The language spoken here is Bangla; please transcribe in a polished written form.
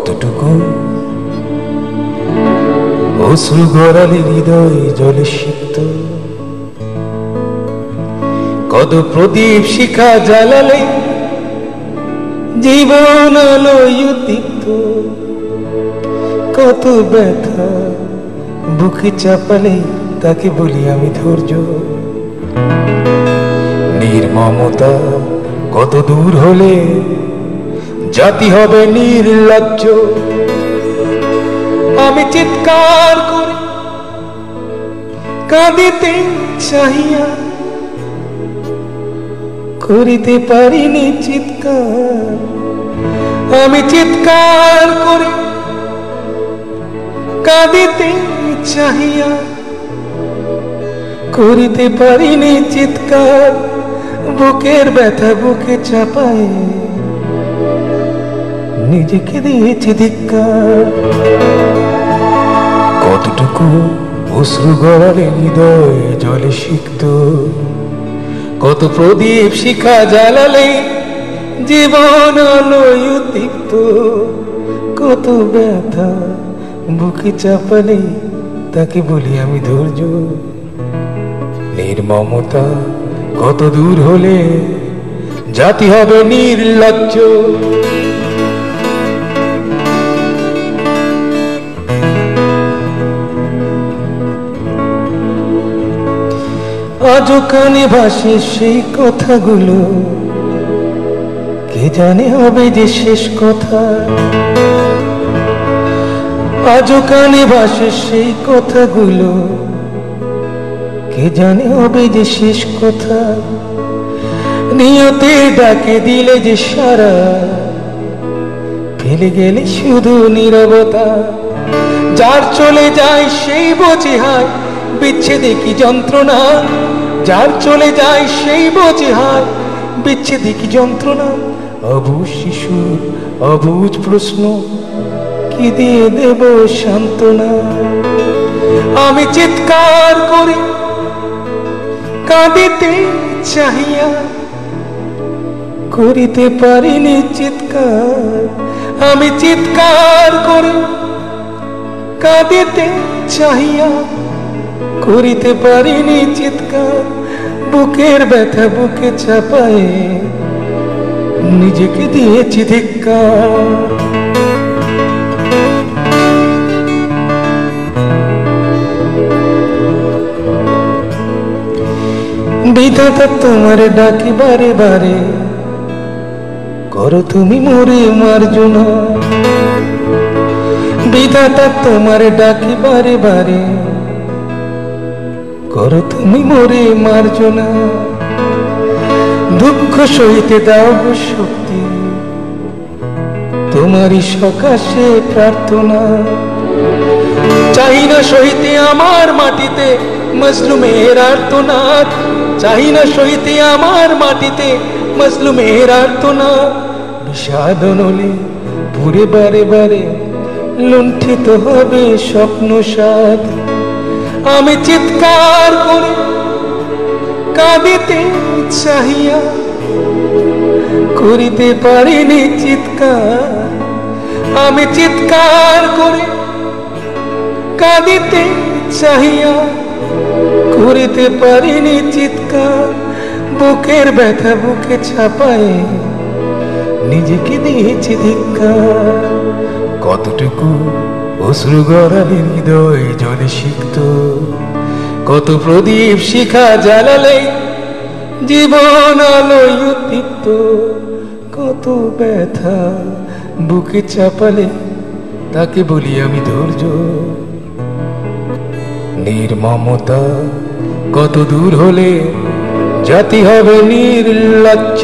কতটুকু অশ্রু গড়ালে হৃদয় জলে সিক্ত, কত প্রদীপ শিখা জ্বালালে জীবন আলোয় উদ্দীপ্ত, কত ব্যথা বুকে চাপালে তাকে বলি আমি ধৈর্য। নির্মমতা কত দূর হলে জাতি হবে নির্লজ্জ। আমি চিৎকার করে কাঁদিতে চাহিয়া করিতে পারিনি চিৎকার। আমি চিৎকার করে কাঁদিতে চাহিয়া করিতে পারিনি চিৎকার। বুকের ব্যথা বুকে চাপায় নিজেকে দিয়েছি ধিক্কার। কতটুকু অশ্রু গড়ালে হৃদয় জলে সিক্ত, কত প্রদীপ শিখা জ্বালালে জীবন আলোয় উদ্দীপ্ত, কত ব্যথা বুকে চাপালে তাকে বলি আমি ধৈর্য। নির্মমতা কত দূর হলে জাতি হবে নির্লজ্জ। আজও কানে ভাসে সেই কথাগুলো, কে জানে হবে যে শেষ কথা। আজও কানে ভাসে সেই কথাগুলো, কে জানে হবে যে শেষ কথা। নিয়তে ডাকে দিলে যে সারা, ফেলে গেলে শুধু নীরবতা। যার চলে যায় সেই বোঝে হায় বিচ্ছেদে কি যন্ত্রণা। যার চলে যায় সেই বোঝে হায় বিচ্ছেদে কি যন্ত্রণা। অবুঝ শিশুর অবুঝ প্রশ্ন, কি দিয়ে দেব সান্ত্বনা। আমি চিৎকার করে কাঁদিতে চাহিয়া করিতে পারিনি চিৎকার। আমি চিৎকার করে কাঁদিতে চাহিয়া করিতে পারিনি চিৎকার। বুকের ব্যথা বুকে চাপায় নিজেকে দিয়েছি ধিক্কার। বিধাতা তোমার ডাকি বারে বারে, করো তুমি মোরে মার্জনা। বিধাতা তোমার ডাকি বারে বারে, করো তুমি মোরে মার্জনা। দুঃখ সইতে দাও গো শক্তি, তোমারই সকাশে প্রার্থনা। চাই না সইতে আমার মাটিতে মজলুমের আর্তনাদ। চাই না সইতে আমার মাটিতে মজলুমের আর্তনাদ। বিষাদ নলে পুরে বারে বারে লুণ্ঠিত হবে স্বপ্ন সাদ। আমি চিৎকার করে কাঁদিতে চাহিয়া করিতে পারিনি চিৎকার। আমি চিৎকার করে কাঁদিতে চাহিয়া করিতে পারিনি চিৎকার। বুকের ব্যথা বুকে চাপায় নিজেকে দিয়েছি ধিক্কার। কতটুকু অশ্রু গড়ালে হৃদয় জলে সিক্ত, কত প্রদীপ শিখা জ্বালালে জীবন আলোয় উদ্দীপ্ত, কত ব্যথা বুকে চাপালে তাকে বলি আমি ধৈর্য। নির্মমতা কত দূর হলে জাতি হবে নির্লজ্জ।